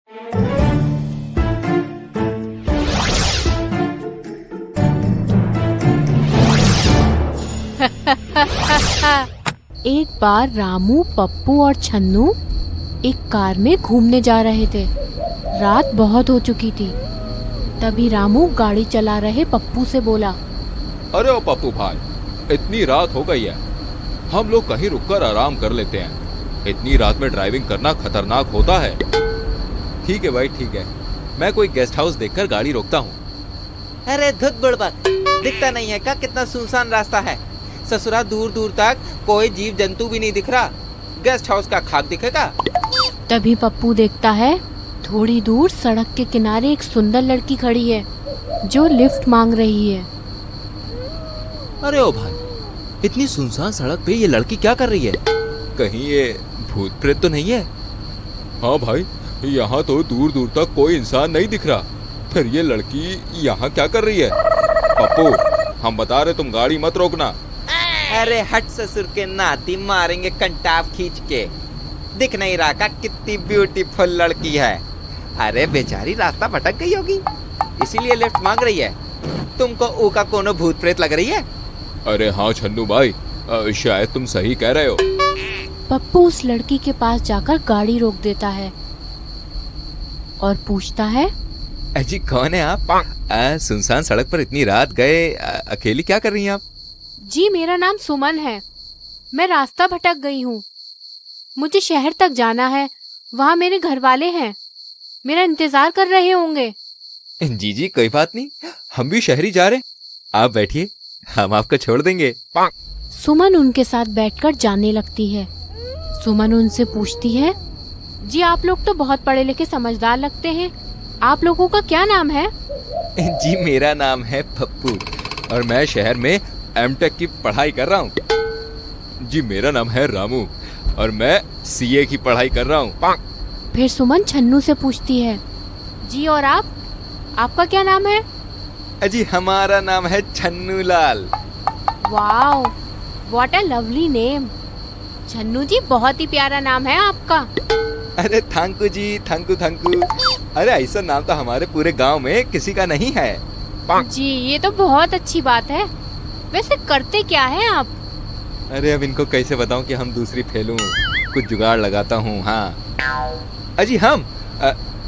एक बार रामू, पप्पू और छन्नू एक कार में घूमने जा रहे थे। रात बहुत हो चुकी थी। तभी रामू गाड़ी चला रहे पप्पू से बोला, अरे ओ पप्पू भाई, इतनी रात हो गई है, हम लोग कहीं रुककर आराम कर लेते हैं। इतनी रात में ड्राइविंग करना खतरनाक होता है। ठीक है भाई, ठीक है, मैं कोई गेस्ट हाउस देखकर गाड़ी रोकता हूँ। अरे धुत बुड़बक, दिखता नहीं है क्या कितना सुनसान रास्ता है। ससुरा दूर दूर तक कोई जीव जंतु भी नहीं दिख रहा, गेस्ट हाउस का खाक दिखेगा। तभी पप्पू देखता है थोड़ी दूर सड़क के किनारे एक सुंदर लड़की खड़ी है जो लिफ्ट मांग रही है। अरे ओ भाई, इतनी सुनसान सड़क पे ये लड़की क्या कर रही है? कहीं ये भूत प्रेत तो नहीं है? हाँ भाई, यहाँ तो दूर दूर तक कोई इंसान नहीं दिख रहा, फिर ये लड़की यहाँ क्या कर रही है? पप्पू, हम बता रहे तुम गाड़ी मत रोकना। अरे हट ससुर के नाती, मारेंगे कंटाप खींच के। दिख नहीं रहा का कितनी ब्यूटीफुल लड़की है। अरे बेचारी रास्ता भटक गई होगी, इसीलिए लिफ्ट मांग रही है। तुमको ऊ का कोनो भूत प्रेत लग रही है? अरे हाँ छन्नू भाई, शायद तुम सही कह रहे हो। पप्पू उस लड़की के पास जाकर गाड़ी रोक देता है और पूछता है, अजी कौन है आप? सुनसान सड़क पर इतनी रात गए, अकेली क्या कर रही हैं आप? जी मेरा नाम सुमन है, मैं रास्ता भटक गई हूँ। मुझे शहर तक जाना है, वहाँ मेरे घर वाले हैं, मेरा इंतजार कर रहे होंगे। जी जी कोई बात नहीं, हम भी शहरी जा रहे हैं, आप बैठिए, हम आपको छोड़ देंगे। सुमन उनके साथ बैठकर जाने लगती है। सुमन उनसे पूछती है, जी आप लोग तो बहुत पढ़े लिखे समझदार लगते हैं, आप लोगों का क्या नाम है? जी मेरा नाम है पप्पू और मैं शहर में एमटेक की पढ़ाई कर रहा हूँ। जी मेरा नाम है रामू और मैं सीए की पढ़ाई कर रहा हूँ। फिर सुमन छन्नू से पूछती है, जी और आप, आपका क्या नाम है? अजी हमारा नाम है Chhannu Lal. Wow, what a lovely name. Chhannu ji, बहुत ही प्यारा नाम है आपका। अरे थैंक यू जी, थैंक यू। अरे ऐसा नाम तो हमारे पूरे गांव में किसी का नहीं है। जी ये तो बहुत अच्छी बात है। वैसे करते क्या है आप? अरे अब इनको कैसे बताऊं कि हम दूसरी फेलूं, कुछ जुगाड़ लगाता हूँ। हाँ अजी हम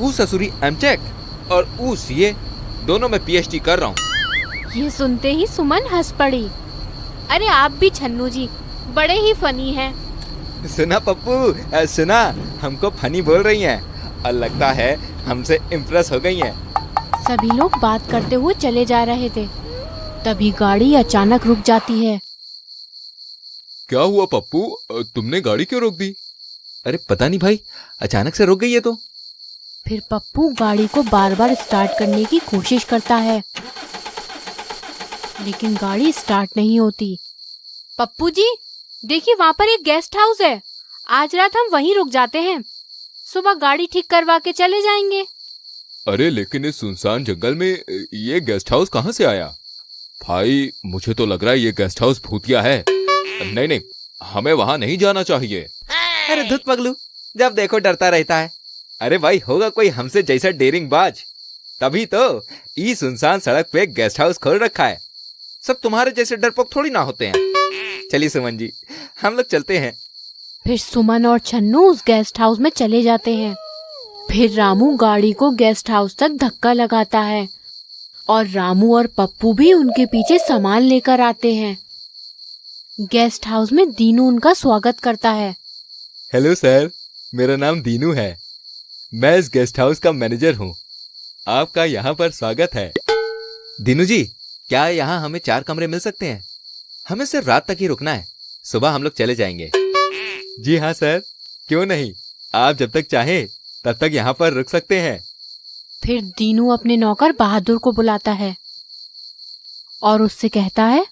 ऊ ससुरी एमटेक और ऊ सीए, दोनों में पीएचडी कर रहा हूँ। ये सुनते ही सुमन हंस पड़ी। अरे आप भी छन्नू जी बड़े ही फनी हैं। सुना पप्पू, सुना, हमको फनी बोल रही हैं और लगता है हमसे इम्प्रेस हो गई हैं। सभी लोग बात करते हुए चले जा रहे थे। तभी गाड़ी अचानक रुक जाती है। क्या हुआ पप्पू, तुमने गाड़ी क्यों रोक दी? अरे पता नहीं भाई, अचानक से रुक गई है तो। फिर पप्पू गाड़ी को बार बार स्टार्ट करने की कोशिश करता है, लेकिन गाड़ी स्टार्ट नहीं होती। पप्पू जी देखिए, वहाँ पर एक गेस्ट हाउस है, आज रात हम वहीं रुक जाते हैं, सुबह गाड़ी ठीक करवा के चले जाएंगे। अरे लेकिन इस सुनसान जंगल में ये गेस्ट हाउस कहाँ से आया? भाई मुझे तो लग रहा है ये गेस्ट हाउस भूतिया है। नहीं, हमें वहाँ नहीं जाना चाहिए। अरे धुत पगलू, जब देखो डरता रहता है। अरे भाई होगा कोई हमसे जैसा डेरिंग बाज, तभी तो ई सुनसान सड़क पे गेस्ट हाउस खोल रखा है। सब तुम्हारे जैसे डरपोक थोड़ी ना होते हैं। चलिए सुमन जी, हम लोग चलते हैं। फिर सुमन और छन्नू उस गेस्ट हाउस में चले जाते हैं। फिर रामू गाड़ी को गेस्ट हाउस तक धक्का लगाता है और रामू और पप्पू भी उनके पीछे सामान लेकर आते हैं। गेस्ट हाउस में दीनू उनका स्वागत करता है। हेलो सर, मेरा नाम दीनू है, मैं इस गेस्ट हाउस का मैनेजर हूँ। आपका यहाँ पर स्वागत है। दीनू जी, क्या यहाँ हमें 4 कमरे मिल सकते हैं? हमें सिर्फ रात तक ही रुकना है, सुबह हम लोग चले जाएंगे। जी हाँ सर, क्यों नहीं, आप जब तक चाहें तब तक यहाँ पर रुक सकते हैं। फिर दीनू अपने नौकर बहादुर को बुलाता है और उससे कहता है,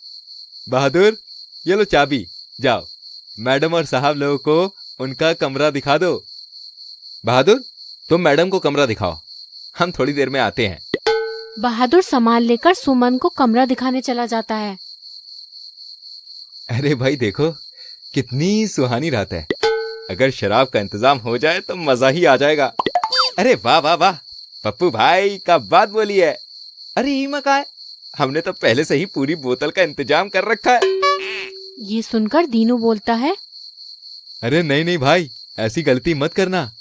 बहादुर ये लो चाबी, जाओ मैडम और साहब लोगों को उनका कमरा दिखा दो। बहादुर तुम मैडम को कमरा दिखाओ, हम थोड़ी देर में आते हैं। बहादुर सामान लेकर सुमन को कमरा दिखाने चला जाता है। अरे भाई देखो कितनी सुहानी रात है, अगर शराब का इंतजाम हो जाए तो मजा ही आ जाएगा। अरे वाह वाह वाह, पप्पू भाई का बात बोली है। अरे ईमा का है, हमने तो पहले से ही पूरी बोतल का इंतजाम कर रखा है। ये सुनकर दीनू बोलता है, अरे नहीं नहीं भाई, ऐसी गलती मत करना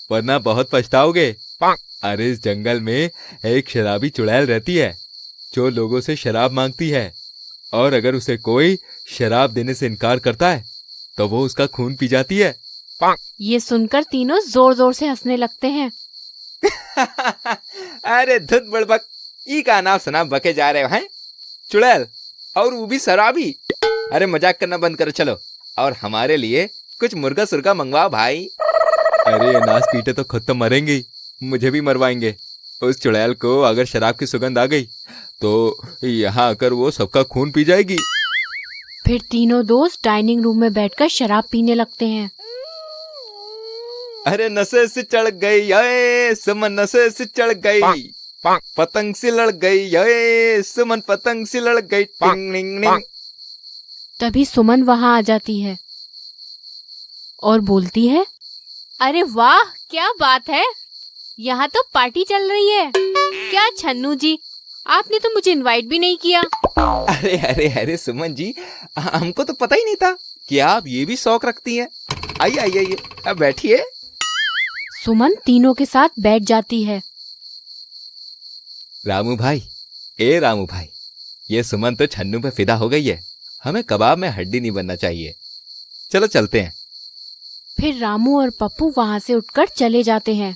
वरना बहुत पछताओगे। अरे इस जंगल में एक शराबी चुड़ैल रहती है जो लोगों से शराब मांगती है, और अगर उसे कोई शराब देने से इनकार करता है तो वो उसका खून पी जाती है। ये सुनकर तीनों जोर जोर से हंसने लगते हैं। अरे धुत बड़बक, ई का नाम शनाब बके जा रहे हो हैं? चुड़ैल और वो भी शराबी। अरे मजाक करना बंद करो चलो, और हमारे लिए कुछ मुर्गा सुर्गा मंगवाओ भाई। अरे नाच पीटे तो खुद तो मरेंगे, मुझे भी मरवाएंगे। उस चुड़ैल को अगर शराब की सुगंध आ गई तो यहाँ आकर वो सबका खून पी जाएगी। फिर तीनों दोस्त डाइनिंग रूम में बैठकर शराब पीने लगते हैं। अरे नशे से चढ़ गई ये सुमन, नशे से चढ़ गई, पतंग से लड़ गई ये सुमन, पतंग से लड़ गई, टिंग टिंग टिंग। तभी सुमन वहां आ जाती है और बोलती है, अरे वाह क्या बात है, यहाँ तो पार्टी चल रही है। क्या छन्नू जी, आपने तो मुझे इनवाइट भी नहीं किया। अरे अरे अरे सुमन जी, हमको तो पता ही नहीं था कि आप ये भी शौक रखती हैं। आइए आइए आइए, अब बैठिए। सुमन तीनों के साथ बैठ जाती है। रामू भाई, ए रामू भाई, ये सुमन तो छन्नू पे फिदा हो गई है, हमें कबाब में हड्डी नहीं बनना चाहिए, चलो चलते हैं। फिर रामू और पप्पू वहां से उठकर चले जाते हैं।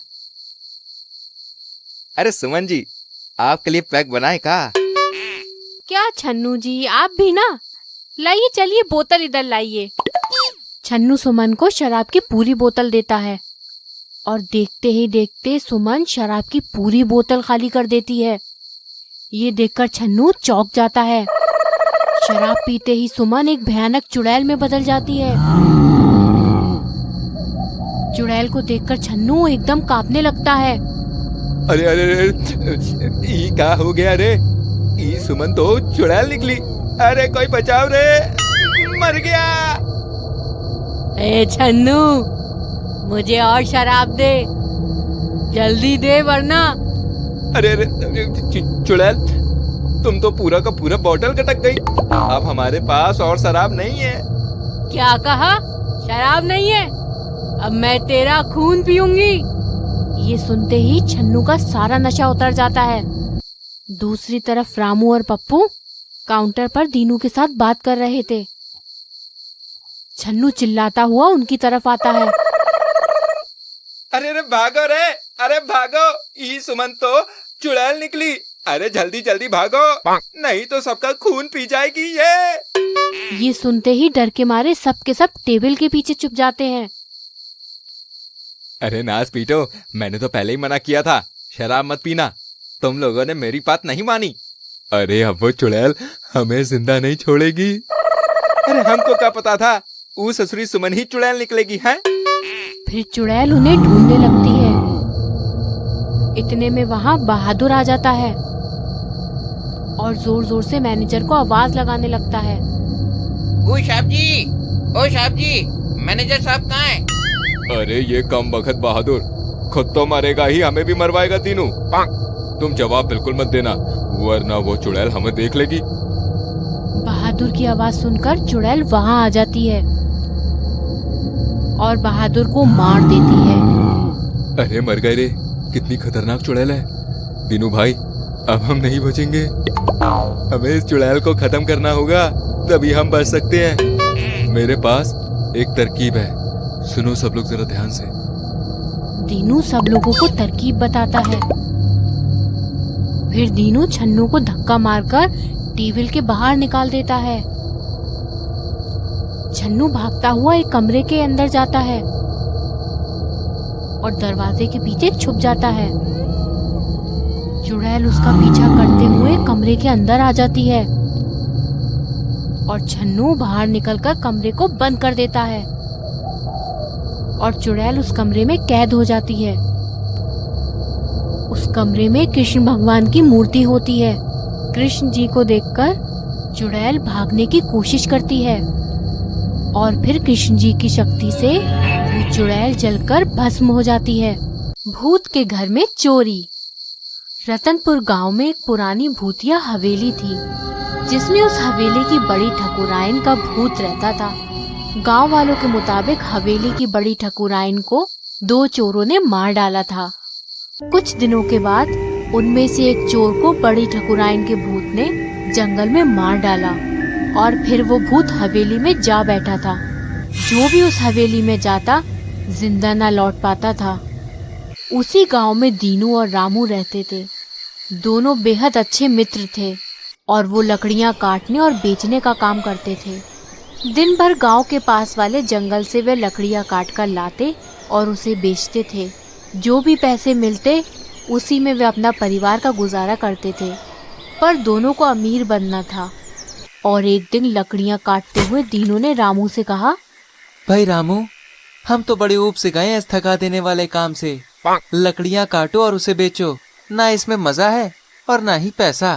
अरे सुमन जी, आपके लिए पैक बनाए का? क्या छन्नू जी, आप भी ना? लाइए चलिए, बोतल इधर लाइए। छन्नू सुमन को शराब की पूरी बोतल देता है और देखते ही देखते सुमन शराब की पूरी बोतल खाली कर देती है। ये देखकर छन्नू चौंक जाता है। शराब पीते ही सुमन एक भयानक चुड़ैल में बदल जाती है। चुड़ैल को देखकर छन्नू एकदम कांपने लगता है। अरे अरे अरे, ये क्या हो गया रे? ये सुमन तो चुड़ैल निकली। अरे कोई बचाओ रे, मर गया। ए छन्नू, मुझे और शराब दे, जल्दी दे वरना। अरे अरे चुड़ैल, तुम तो पूरा का पूरा बोतल कटक गई। अब हमारे पास और शराब नहीं है। क्या कहा? शराब नहीं है? अब मैं तेरा खून पीऊंगी। ये सुनते ही छन्नू का सारा नशा उतर जाता है। दूसरी तरफ रामू और पप्पू काउंटर पर दीनू के साथ बात कर रहे थे। छन्नू चिल्लाता हुआ उनकी तरफ आता है। अरे अरे भागो रे, अरे भागो, ई सुमन तो चुड़ैल निकली। अरे जल्दी जल्दी भागो, नहीं तो सबका खून पी जाएगी ये। ये सुनते ही डर के मारे सब के सब टेबल के पीछे छुप जाते हैं। अरे नाच पीटो, मैंने तो पहले ही मना किया था शराब मत पीना, तुम लोगों ने मेरी बात नहीं मानी। अरे अब वो चुड़ैल हमें जिंदा नहीं छोड़ेगी। अरे हमको क्या पता था वो ससुरी सुमन ही चुड़ैल निकलेगी है। फिर चुड़ैल उन्हें ढूंढने लगती है। इतने में वहाँ बहादुर आ जाता है और जोर जोर से मैनेजर को आवाज लगाने लगता है। ओ साहब जी, मैनेजर साहब कहाँ है? अरे ये कम बखत बहादुर खुद तो मरेगा ही, हमें भी मरवाएगा तीनों। तुम जवाब बिल्कुल मत देना, वरना वो चुड़ैल हमें देख लेगी। बहादुर की आवाज सुनकर चुड़ैल वहाँ आ जाती है और बहादुर को मार देती है। अरे मर गए रे, कितनी खतरनाक चुड़ैल है। दीनू भाई, अब हम नहीं बचेंगे, हमें इस चुड़ैल को खत्म करना होगा, तभी हम बच सकते हैं। मेरे पास एक तरकीब है, सुनो सब लोग जरा ध्यान से। दीनू सब लोगों को तरकीब बताता है। फिर दीनू छन्नू को धक्का मारकर टेबल के बाहर निकाल देता है। छन्नू भागता हुआ एक कमरे के अंदर जाता है और दरवाजे के पीछे छुप जाता है। चुड़ैल उसका पीछा करते हुए कमरे के अंदर आ जाती है और छन्नू बाहर निकलकर कमरे को बंद कर देता है और चुड़ैल उस कमरे में कैद हो जाती है। उस कमरे में कृष्ण भगवान की मूर्ति होती है। कृष्ण जी को देखकर चुड़ैल भागने की कोशिश करती है और फिर कृष्ण जी की शक्ति से वो चुड़ैल जलकर भस्म हो जाती है। भूत के घर में चोरी। रतनपुर गांव में एक पुरानी भूतिया हवेली थी, जिसमें उस हवेली की बड़ी ठकुराइन का भूत रहता था। गांव वालों के मुताबिक हवेली की बड़ी ठकुराइन को 2 चोरों ने मार डाला था। कुछ दिनों के बाद उनमें से एक चोर को बड़ी ठकुराइन के भूत ने जंगल में मार डाला और फिर वो भूत हवेली में जा बैठा था। जो भी उस हवेली में जाता जिंदा ना लौट पाता था। उसी गांव में दीनू और रामू रहते थे। दोनों बेहद अच्छे मित्र थे और वो लकड़ियां काटने और बेचने का काम करते थे। दिन भर गांव के पास वाले जंगल से वे लकड़ियां काट कर लाते और उसे बेचते थे। जो भी पैसे मिलते उसी में वे अपना परिवार का गुजारा करते थे। पर दोनों को अमीर बनना था और एक दिन लकड़ियां काटते हुए दीनू ने रामू से कहा, भाई रामू, हम तो बड़े ऊब से गए हैं इस थका देने वाले काम से। लकड़ियां काटो और उसे बेचो, ना इसमें मजा है और ना ही पैसा।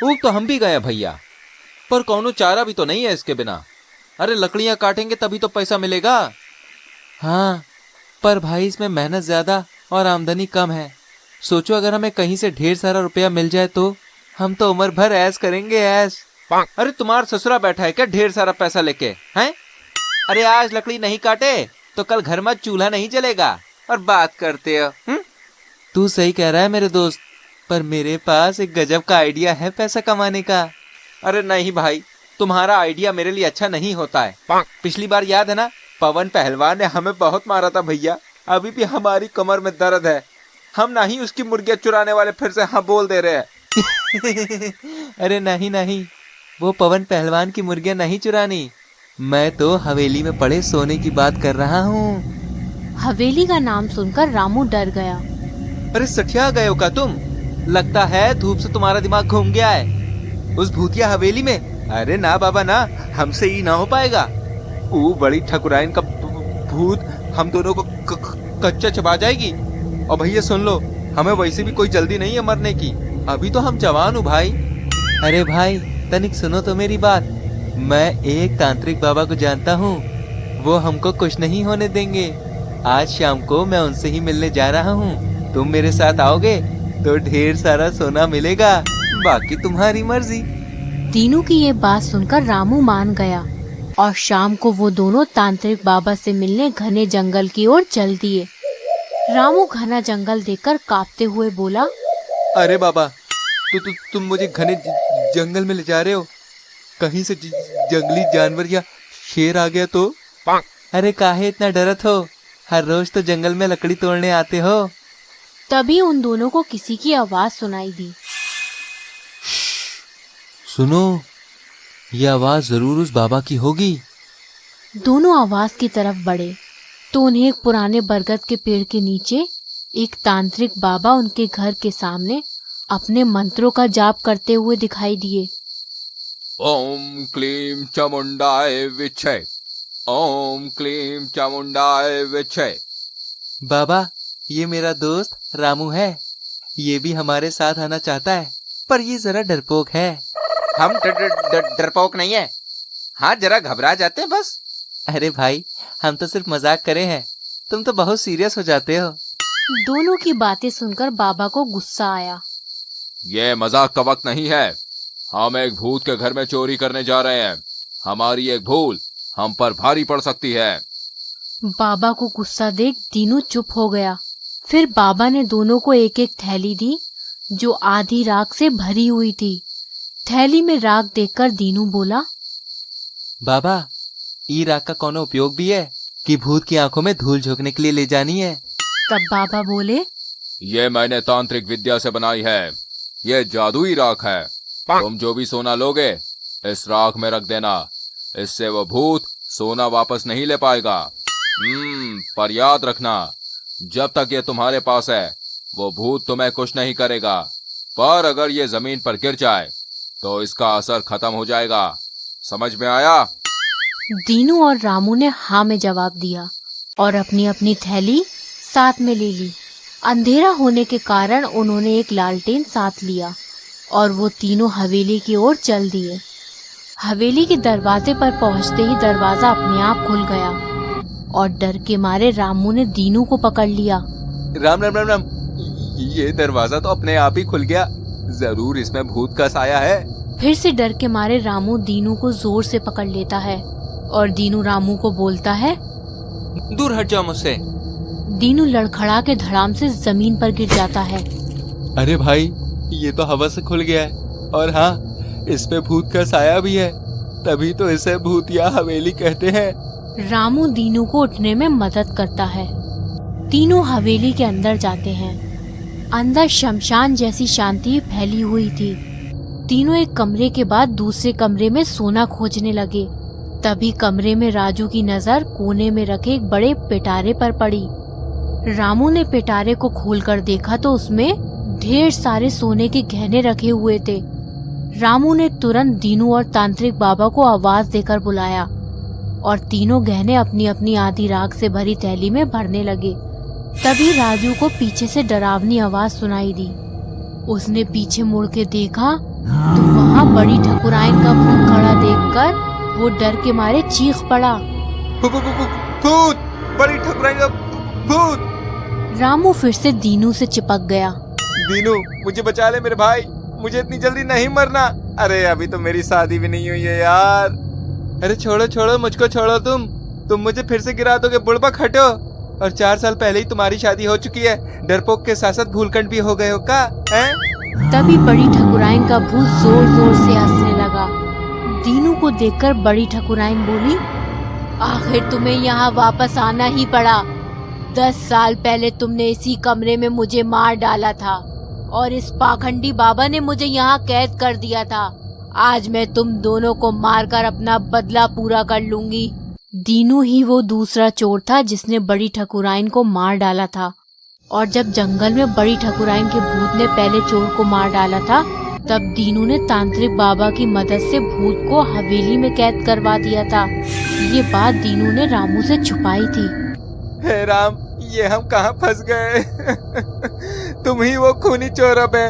ऊब तो हम भी गए भैया, पर कौनो चारा भी तो नहीं है इसके बिना। अरे लकड़ियां काटेंगे तभी तो पैसा मिलेगा। हाँ, पर भाई इसमें मेहनत ज्यादा और आमदनी कम है। सोचो अगर हमें कहीं से ढेर सारा रुपया मिल जाए तो हम तो उम्र भर ऐश करेंगे, ऐश। अरे तुम्हारा ससुरा बैठा है क्या ढेर सारा पैसा लेके? हैं? अरे आज लकड़ी नहीं काटे तो कल घर में चूल्हा नहीं जलेगा और बात करते हो। तू सही कह रहा है मेरे दोस्त, पर मेरे पास एक गजब का आइडिया है पैसा कमाने का। अरे नहीं भाई, तुम्हारा आइडिया मेरे लिए अच्छा नहीं होता है। पिछली बार याद है ना, पवन पहलवान ने हमें बहुत मारा था भैया। अभी भी हमारी कमर में दर्द है। हम ना ही उसकी मुर्गियां चुराने वाले फिर से हाँ बोल दे रहे हैं। अरे नहीं नहीं, वो पवन पहलवान की मुर्गियां नहीं चुरानी। मैं तो हवेली में पड़े सोने की बात कर रहा हूँ। हवेली का नाम सुनकर रामू डर गया। अरे सठिया गए हो का तुम? लगता है धूप से तुम्हारा दिमाग घूम गया है। उस भूतिया हवेली में? अरे ना बाबा ना, हमसे ही ना हो पाएगा। वो बड़ी ठकुराइन का भूत हम दोनों को कच्चा चबा जाएगी। और भैया सुन लो, हमें वैसे भी कोई जल्दी नहीं है मरने की। अभी तो हम जवान हो भाई। अरे भाई तनिक सुनो तो मेरी बात। मैं एक तांत्रिक बाबा को जानता हूँ, वो हमको कुछ नहीं होने देंगे। आज शाम को मैं उनसे ही मिलने जा रहा हूँ। तुम मेरे साथ आओगे तो ढेर सारा सोना मिलेगा, बाकी तुम्हारी मर्जी। दीनू की ये बात सुनकर रामू मान गया और शाम को वो दोनों तांत्रिक बाबा से मिलने घने जंगल की ओर चल दिए। रामू घना जंगल देखकर कांपते हुए बोला, अरे बाबा, तुम मुझे घने जंगल में ले जा रहे हो? कहीं से जंगली जानवर या शेर आ गया तो? अरे काहे इतना डरत हो? हर रोज तो जंगल में लकड़ी तोड़ने आते हो। तभी उन दोनों को किसी की आवाज सुनाई दी। सुनो, ये आवाज जरूर उस बाबा की होगी। दोनों आवाज की तरफ बढ़े तो उन्हें एक पुराने बरगद के पेड़ के नीचे एक तांत्रिक बाबा उनके घर के सामने अपने मंत्रों का जाप करते हुए दिखाई दिए। ओम क्लीम चामुंडाय विच्छय, ओम क्लीम चामुंडाय विच्छय। बाबा, ये मेरा दोस्त रामू है। ये भी हमारे साथ आना चाहता है, पर ये जरा डरपोक है। हम डरपोक नहीं है। हाँ, जरा घबरा जाते हैं बस। अरे भाई, हम तो सिर्फ मजाक करे हैं, तुम तो बहुत सीरियस हो जाते हो। दोनों की बातें सुनकर बाबा को गुस्सा आया। ये मजाक का वक्त नहीं है। हम एक भूत के घर में चोरी करने जा रहे हैं। हमारी एक भूल हम पर भारी पड़ सकती है। बाबा को गुस्सा देख दीनू चुप हो गया। फिर बाबा ने दोनों को एक एक थैली दी जो आधी राख से भरी हुई थी। थैली में राख देखकर दीनू बोला, बाबा, ई राख का कौन उपयोग भी है कि भूत की आंखों में धूल झोंकने के लिए ले जानी है? तब बाबा बोले, ये मैंने तांत्रिक विद्या से बनाई है। ये जादुई राख है। तुम जो भी सोना लोगे इस राख में रख देना। इससे वो भूत सोना वापस नहीं ले पाएगा। पर याद रखना, जब तक ये तुम्हारे पास है वो भूत तुम्हें कुछ नहीं करेगा। पर अगर ये जमीन पर गिर जाए तो इसका असर खत्म हो जाएगा। समझ में आया? दीनू और रामू ने हाँ में जवाब दिया और अपनी अपनी थैली साथ में ले ली। अंधेरा होने के कारण उन्होंने एक लालटेन साथ लिया और वो तीनों हवेली की ओर चल दिए। हवेली के दरवाजे पर पहुंचते ही दरवाजा अपने आप खुल गया और डर के मारे रामू ने दीनू को पकड़ लिया। राम राम राम राम। ये दरवाजा तो अपने आप ही खुल गया, जरूर इसमें भूत का साया है। फिर से डर के मारे रामू दीनू को जोर से पकड़ लेता है और दीनू रामू को बोलता है, दूर हट जाओ मुझसे। दीनू लड़खड़ा के धड़ाम से जमीन पर गिर जाता है। अरे भाई, ये तो हवा से खुल गया है, और हाँ, इसमें भूत का साया भी है, तभी तो इसे भूतिया हवेली कहते हैं। रामू दीनू को उठने में मदद करता है। तीनों हवेली के अंदर जाते हैं। अंदर शमशान जैसी शांति फैली हुई थी। तीनों एक कमरे के बाद दूसरे कमरे में सोना खोजने लगे। तभी कमरे में राजू की नजर कोने में रखे एक बड़े पिटारे पर पड़ी। रामू ने पिटारे को खोलकर देखा तो उसमें ढेर सारे सोने के गहने रखे हुए थे। रामू ने तुरंत दीनू और तांत्रिक बाबा को आवाज देकर बुलाया और तीनों गहने अपनी अपनी आधी राख से भरी थैली में भरने लगे। तभी राजू को पीछे से डरावनी आवाज सुनाई दी। उसने पीछे मुड़ के देखा तो वहाँ बड़ी ठकुराइन का भूत खड़ा देखकर वो डर के मारे चीख पड़ा, भूत! बड़ी ठकुराइन का भूत! रामू फिर से दीनू से चिपक गया। दीनू, मुझे बचा ले मेरे भाई, मुझे इतनी जल्दी नहीं मरना। अरे अभी तो मेरी शादी भी नहीं हुई है यार। अरे छोड़ो छोड़ो, मुझको छोड़ो, तुम मुझे फिर से गिरा दोगे, बुड़बक हटो। और 4 साल पहले ही तुम्हारी शादी हो चुकी है, डरपोक के साथ साथ भूलखंड भी हो गए हो का? तभी बड़ी ठकुराइन का भूत जोर जोर से हंसने लगा। दीनू को देखकर बड़ी ठकुराइन बोली, आखिर तुम्हें यहाँ वापस आना ही पड़ा। 10 साल पहले तुमने इसी कमरे में मुझे मार डाला था और इस पाखंडी बाबा ने मुझे यहाँ कैद कर दिया था। आज मैं तुम दोनों को मारकर अपना बदला पूरा कर लूंगी। दीनू ही वो दूसरा चोर था जिसने बड़ी ठकुराइन को मार डाला था, और जब जंगल में बड़ी ठकुराइन के भूत ने पहले चोर को मार डाला था तब दीनू ने तांत्रिक बाबा की मदद से भूत को हवेली में कैद करवा दिया था। ये बात दीनू ने रामू से छुपाई थी। हे राम, ये हम कहाँ फंस गए? तुम ही वो खूनी चोर है।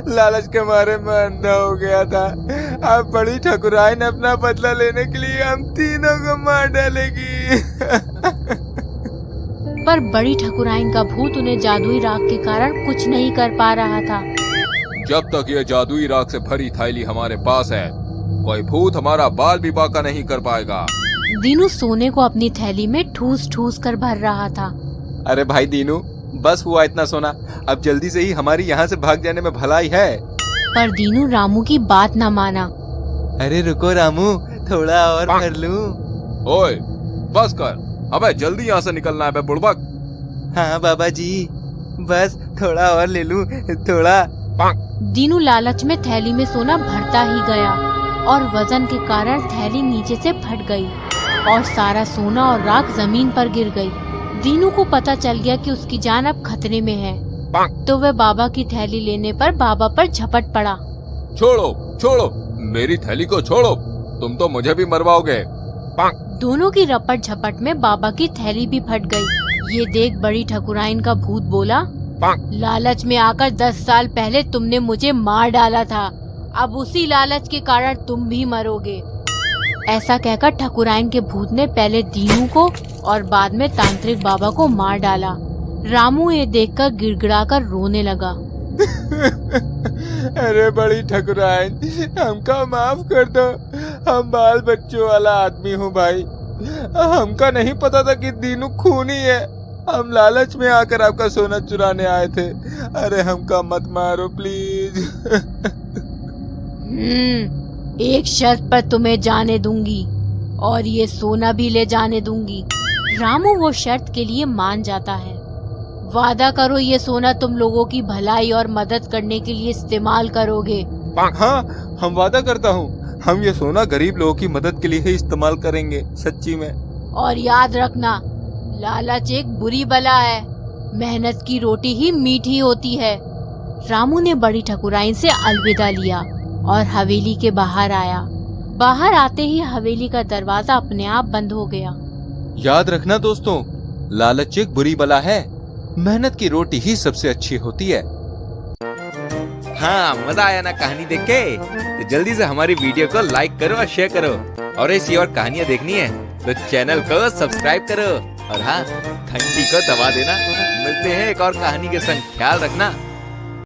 लालच के मारे मैं अंधा हो गया था। अब बड़ी ठकुराइन अपना बदला लेने के लिए हम तीनों को मार डालेगी। पर बड़ी ठकुराइन का भूत उन्हें जादुई राख के कारण कुछ नहीं कर पा रहा था। जब तक ये जादुई राख से भरी थैली हमारे पास है, कोई भूत हमारा बाल भी बांका नहीं कर पाएगा। दीनू सोने को अपनी थैली में ठूस ठूस कर भर रहा था। अरे भाई दीनू, बस हुआ इतना सोना, अब जल्दी से ही हमारी यहाँ से भाग जाने में भलाई है। पर दीनू रामू की बात न माना। अरे रुको रामू, थोड़ा और भर लूं। ओए, बस कर, अबे जल्दी यहाँ से निकलना है बे बुड़बक। हाँ बाबा जी, बस थोड़ा और ले लूं, थोड़ा। दीनू लालच में थैली में सोना भरता ही गया और वजन के कारण थैली नीचे से फट गई और सारा सोना और राख जमीन पर गिर गई। दीनू को पता चल गया कि उसकी जान अब खतरे में है, तो वह बाबा की थैली लेने पर बाबा पर झपट पड़ा। छोड़ो छोड़ो, मेरी थैली को छोड़ो, तुम तो मुझे भी मरवाओगे। दोनों की रपट झपट में बाबा की थैली भी फट गई। ये देख बड़ी ठकुराइन का भूत बोला, लालच में आकर 10 साल पहले तुमने मुझे मार डाला था, अब उसी लालच के कारण तुम भी मरोगे। ऐसा कहकर ठकुराइन के भूत ने पहले दीनू को और बाद में तांत्रिक बाबा को मार डाला। रामू ये देखकर गिड़गिड़ाकर रोने लगा। अरे बड़ी ठकुराइन, हमका माफ कर दो, हम बाल बच्चों वाला आदमी हूँ भाई। हमका नहीं पता था कि दीनू खूनी है। हम लालच में आकर आपका सोना चुराने आए थे। अरे हमका मत मारो प्लीज। एक शर्त पर तुम्हें जाने दूंगी और ये सोना भी ले जाने दूंगी। रामू वो शर्त के लिए मान जाता है। वादा करो ये सोना तुम लोगों की भलाई और मदद करने के लिए इस्तेमाल करोगे। हाँ, हम वादा करता हूँ, हम ये सोना गरीब लोगों की मदद के लिए ही इस्तेमाल करेंगे, सच्ची में। और याद रखना, लालच एक बुरी बला है, मेहनत की रोटी ही मीठी होती है। रामू ने बड़ी ठकुराइन से अलविदा लिया और हवेली के बाहर आया। बाहर आते ही हवेली का दरवाजा अपने आप बंद हो गया। याद रखना दोस्तों, लालच एक बुरी बला है, मेहनत की रोटी ही सबसे अच्छी होती है। हाँ, मजा आया ना कहानी देख के? तो जल्दी से हमारी वीडियो को लाइक करो और शेयर करो, और ऐसी और कहानियाँ देखनी है तो चैनल को सब्सक्राइब करो, और हाँ, घंटी को दबा देना मिलते हैं एक और कहानी के संग। ख्याल रखना।